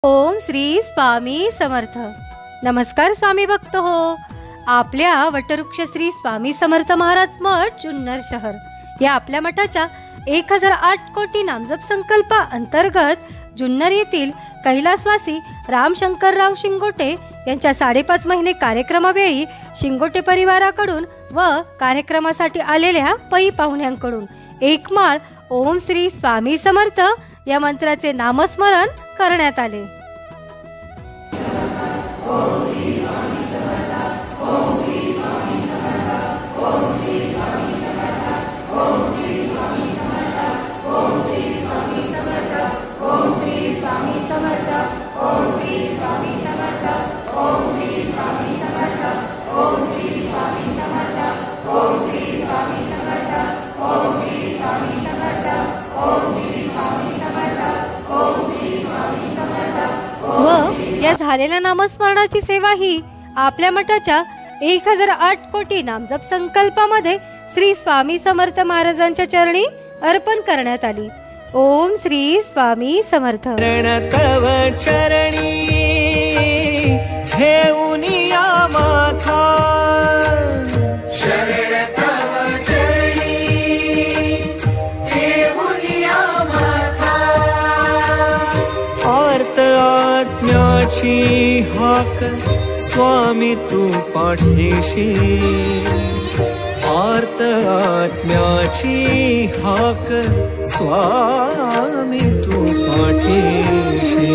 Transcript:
ओम श्री स्वामी समर्थ. नमस्कार स्वामी भक्त हो. आपल्या वटवृक्ष श्री स्वामी समर्थ महाराज मठ जुन्नर शहर या आपल्या मठाच्या 1008 कोटी नामजप संकल्पा अंतर्गत जुन्नर येथील कैलासवासी रामशंकरराव शिंगोटे यांच्या 5.5 महिने कार्यक्रमावेळी शिंगोटे परिवाराकडून व कार्यक्रमासाठी आलेल्या पै पाहुण्यांकडून एक माळ ओम श्री स्वामी समर्थ या मंत्राचे नामस्मरण करण्यात आले. या झालेल्या नामस्मरणाची सेवा ही आपल्या मठाच्या 1008 कोटी नामजप संकल्पामध्ये श्री स्वामी समर्थ महाराजांच्या चरणी अर्पण करण्यात आली. ओम श्री स्वामी समर्थ. तव चरणी हे उनिया माथा शरण तव चरणी हे उनिया माथा आर्त आत्म्याची हाक स्वामी तू पाठीशी आर्त आत्म्याची हाक स्वामी तू पाठीशी